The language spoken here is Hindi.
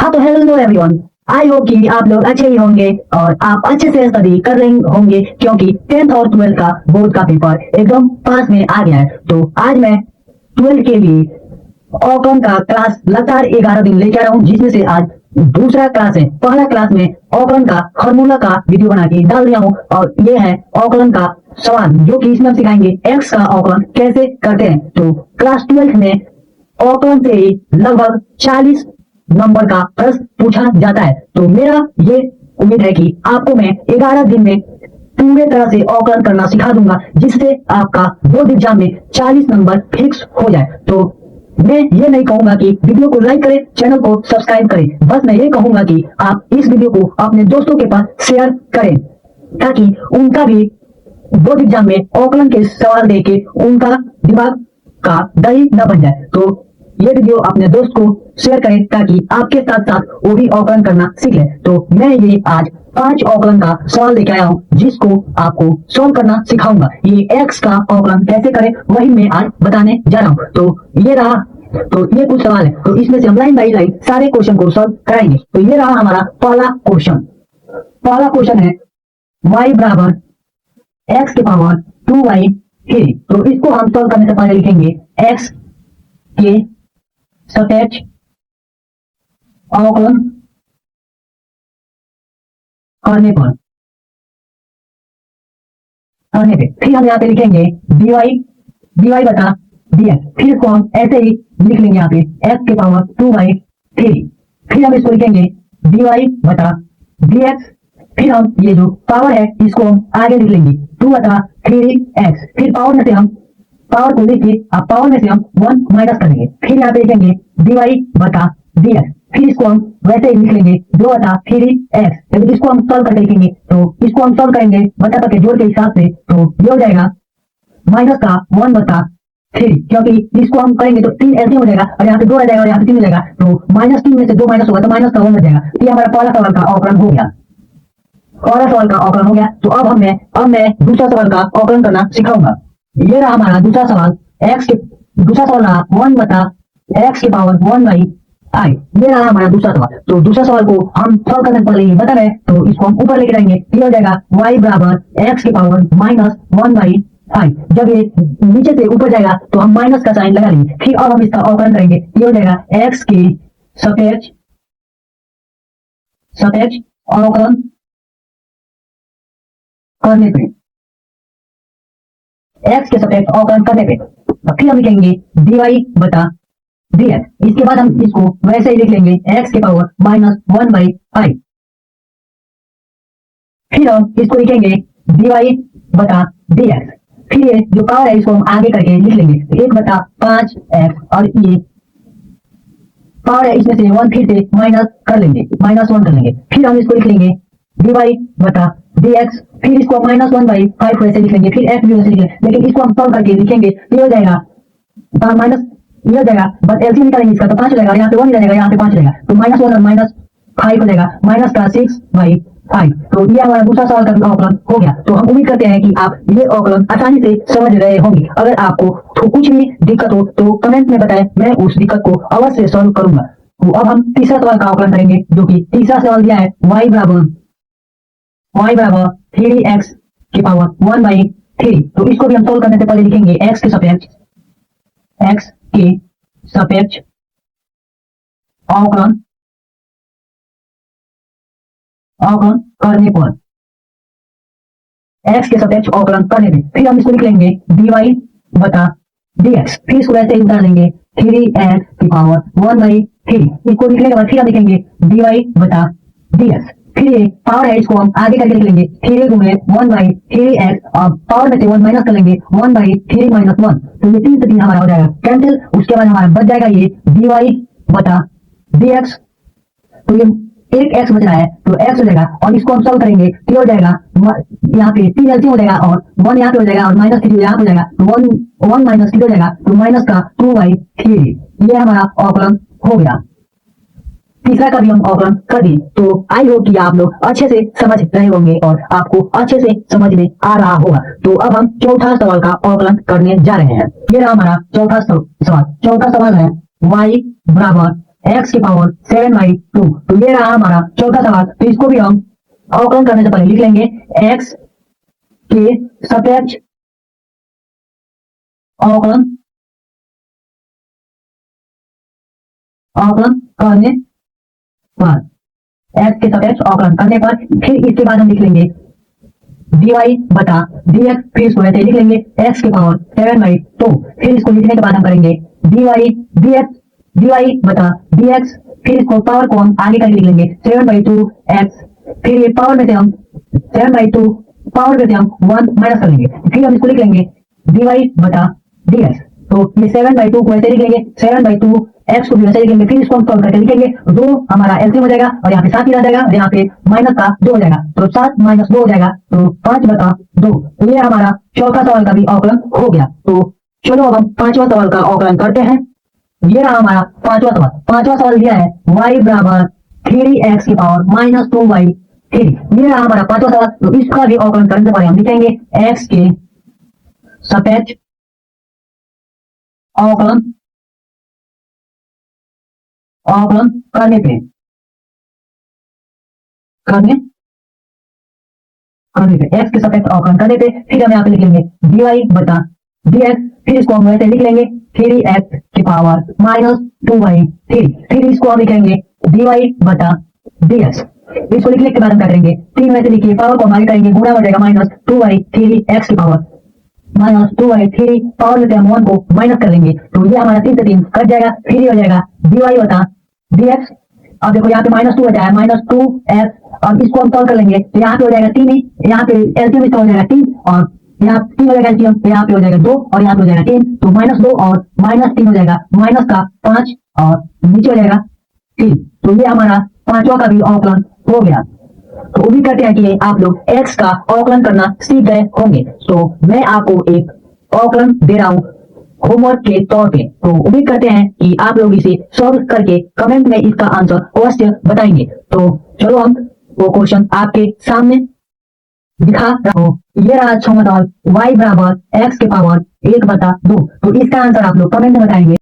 हाँ तो हेलो एवरीवन। आई होप कि आप लोग अच्छे ही होंगे और आप अच्छे से स्टडी कर रहे होंगे क्योंकि 10th और 12th का बोर्ड का पेपर एकदम पास में आ गया है। तो आज मैं 12th के लिए ऑकन का क्लास लगातार 11 दिन लेकर आया हूँ, जिसमें से आज दूसरा क्लास है। पहला क्लास में ऑकलन का फॉर्मूला का वीडियो बना के डाल दिया हूँ और ये है ऑकलन का सवाल, जो कि इसमें हम सिखाएंगे एक्स का ऑकलन कैसे करते हैं। तो क्लास 12th में ऑकलन से ही लगभग 40 नंबर का प्रश्न पूछा जाता है। तो मेरा ये उम्मीद है कि आपको मैं 11 दिन में पूरे तरह से ऑकलन करना सिखा दूंगा, जिससे आपका बोर्ड एग्जाम में 40 नंबर फिक्स हो जाए। तो मैं ये नहीं कहूंगा कि वीडियो को लाइक करें, चैनल को सब्सक्राइब करें, बस मैं ये कहूंगा कि आप इस वीडियो को अपने दोस्तों के पास शेयर करें, ताकि उनका भी बोर्ड एग्जाम में ऑकलन के सवाल देके उनका दिमाग का दही न बन जाए। तो ये वीडियो अपने दोस्त को शेयर करें ताकि आपके साथ साथ वो भी ऑकलन करना सीख ले। तो मैं ये आज 5 ऑकलन का सवाल लेके आया हूँ, जिसको आपको सॉल्व करना सिखाऊंगा। ये एक्स का ऑकलन कैसे करें वही मैं आज बताने जा रहा हूँ। तो ये रहा, तो ये कुछ सवाल है, तो इसमें से हम लाइन बाई लाइन सारे क्वेश्चन को सॉल्व कराएंगे। तो ये रहा हमारा पहला क्वेश्चन। पहला क्वेश्चन है y बराबर x के पावर 2y3। तो इसको हम सॉल्व करने से पहले लिखेंगे x के सापेक्ष अवकलन करने पर फिर हम यहाँ पे लिखेंगे dy बता dx। फिर इसको हम ऐसे ही लिख लेंगे यहाँ पे x के पावर 2y3। फिर हम इसको लिखेंगे dy बता dx। फिर हम ये जो पावर है इसको हम आगे लिख लेंगे 2 बता 3x। फिर पावर में से हम पावर को लिख के पावर में से हम 1 माइनस करेंगे। फिर यहाँ पे लिखेंगे dy बता dx। फिर इसको हम वैसे ही लिख लेंगे 2 बता 3x। यदि इसको हम सॉल्व करके लिखेंगे तो इसको हम सॉल्व करेंगे बटा के जोड़ के हिसाब से, तो ये हो जाएगा माइनस का 1 बता 3, क्योंकि इसको हम करेंगे तो 3 ऐसे हो जाएगा और यहाँ पे 2 रह जाएगा और यहाँ पे 3 हो जाएगा। तो माइनस 3 में से 2 माइनस होगा तो माइनस का 1 बच जाएगा। ये हमारा पहला सवाल का ऑकलन हो गया। पहला सवाल का ऑकलन हो गया। तो अब मैं दूसरा सवाल का ऑकलन करना सिखाऊंगा। ये रहा हमारा दूसरा सवाल। दूसरा सवाल रहा 1 बता x के पावर 1/i। ये रहा हमारा दूसरा सवाल। तो दूसरा सवाल को हम सॉल्व करने पहले ही बता रहे, तो इसको हम ऊपर लेके जाएंगे। ये हो जाएगा y बराबर x के पावर -1/5। जब ये नीचे से ऊपर जाएगा तो हम माइनस का साइन लगा लेंगे। फिर अब हम इसका ऑकलन करेंगे। ये हो जाएगा x के सापेक्ष अवकलन करने पे, x के सापेक्ष अवकलन करने पे फिर हम लिखेंगे dy बता dx। इसके बाद हम इसको वैसे ही लिख लेंगे x के पावर -1/5। फिर हम इसको लिखेंगे dy बता dx। फिर ये जो पावर है इसको हम आगे करके लिख लेंगे 1 बता 5x, और ये पावर है इसमें से 1 फिर से माइनस कर लेंगे, -1 कर लेंगे। फिर हम इसको लिख लेंगे dy बता dx। फिर इसको -1/5 वैसे लिख लेंगे, फिर x भी वैसे लिख लेंगे, लेकिन इसको हम सॉल्व करके लिखेंगे। ये हो जाएगा माइनस, ये हो जाएगा बट एलसीएम निकालेंगे इसका तो 5 हो जाएगा, यहाँ पे 1 जाएगा, यहाँ पे 5 जाएगा, तो -1 और -5 हो जाएगा, माइनस का 6/5। तो ये हमारा दूसरा सवाल का ऑकलन हो गया। तो हम उम्मीद करते हैं कि आप ये ऑकलन आसानी से समझ रहे होंगे। अगर आपको तो कुछ भी दिक्कत हो तो कमेंट में बताएं, मैं उस दिक्कत को अवश्य सॉल्व करूंगा। तो अब हम तीसरा सवाल का ऑकलन करेंगे, जो कि तीसरा सवाल दिया है y बराबर 3x के पावर 1/3। तो इसको भी हम सॉल्व करने से पहले लिखेंगे x के सापेक्ष अवकलन करने पर, x के सापेक्ष अवकलन करने पे फिर हम इसको लिख लेंगे dy बता dx। फिर इसको वैसे ही उतार लेंगे 3x की पावर 1/3। इसको लिखने के बाद फिर हम लिखेंगे dy बता dx। फिर ये पावर है इसको हम आगे करके लिख लेंगे 3 गुणे 1/3x, और पावर में से 1 माइनस कर लेंगे 1/3 - 1। तो ये 3 से 3 हमारा हो जाएगा कैंसिल। उसके बाद हमारा बच जाएगा ये dy बता dx। तो ये एक x बच रहा है तो x हो जाएगा, और इसको हम सॉल्व करेंगे तो हो जाएगा यहाँ पे 3 एलसीएम हो जाएगा और 1 यहाँ पे हो जाएगा और -3 यहाँ पे हो जाएगा, तो 1 - 3 हो जाएगा, तो माइनस का 2/3। ये हमारा ऑकलन हो गया। तीसरा का भी हम ऑकलन कर दिए। तो आई होप कि आप लोग अच्छे से समझ रहे होंगे और आपको अच्छे से समझ में आ रहा होगा। तो अब हम चौथा सवाल का ऑकलन करने जा रहे हैं। ये रहा हमारा चौथा सवाल। चौथा सवाल है y बराबर एक्स की पावर 7/2। तो ये रहा हमारा चौथा सवाल। तो इसको भी हम अवकलन करने से पहले लिख लेंगे एक्स के सापेक्ष अवकलन अवकलन करने पर, एक्स के सापेक्ष अवकलन करने पर फिर इसके बाद हम लिख लेंगे dy बटा dx, फिर इसको ऐसे लिख लेंगे x की पावर 7/2। फिर इसको लिखने के बाद हम करेंगे dy बटा dx, फिर इसको पावर को हम आगे करके लिख लेंगे 7/2x। फिर ये पावर में से हम 7/2 पावर में से हम 1 माइनस कर लेंगे, फिर हम इसको लिख लेंगे dy बटा dx। तो ये 7/2 को ऐसे लिख लेंगे, 7/2 x को भी ऐसे लिख लेंगे, फिर इसको हम सॉल्व करके लिखेंगे, 2 हमारा एलसीएम हो जाएगा और यहाँ पे 7 ही रह जाएगा और यहाँ पे माइनस का 2 हो जाएगा, तो 7 - 2 हो जाएगा, तो 5/2। तो ये हमारा चौथा सवाल का भी अवकलन हो गया। तो चलो अब हम पांचवा सवाल का अवकलन करते हैं। ये रहा हमारा पांचवा सवाल। पांचवा सवाल दिया है y बराबर 3x की पावर -2y3। ये रहा हमारा पांचवा सवाल। तो इसका भी अवकलन करने से पहले हम लिखेंगे x के सापेक्ष अवकलन करने पे x के सापेक्ष अवकलन करने पे फिर हम यहाँ पे लिख लेंगे dy बटा dx, फिर इसको हम वैसे लिख लेंगे 3x की पावर -2y3। फिर इसको हम लिखेंगे dy बटा dx। इसको लिखने के बाद हम क्या करेंगे, 3 वैसे लिखिए, पावर को हम आगे करेंगे, गुणा हो जाएगा -2y3x की पावर -2y3, पावर में से हम 1 को माइनस कर लेंगे, तो ये हमारा 3 से 3 कट जाएगा, फिर ये हो जाएगा dy बता dx। अब देखो यहाँ पे -2 हो जाएगा, -2x। अब इसको हम सॉल्व कर लेंगे, तो यहाँ पे हो जाएगा 3 ही, यहाँ पे एलसीएम इसका हो जाएगा 3 और यहाँ 3 हो जाएगा एलसीएम, तो यहाँ पे हो जाएगा 2 और यहाँ पे हो जाएगा 3, तो -2 और -3 हो जाएगा माइनस का 5 और नीचे हो जाएगा 3। तो ये हमारा पांचवा का भी अवकलन हो गया। तो उम्मीद करते हैं कि आप लोग x का अवकलन करना सीख गए होंगे। तो मैं आपको एक अवकलन दे रहा हूँ होमवर्क के तौर पे, तो उम्मीद करते हैं कि आप लोग इसे सॉल्व करके कमेंट में इसका आंसर अवश्य बताएंगे। तो चलो हम वो क्वेश्चन आपके सामने दिखा रहा हूँ। ये रहा 6वां सवाल, y बराबर x के पावर 1/2। तो इसका आंसर आप लोग कमेंट में बताएंगे।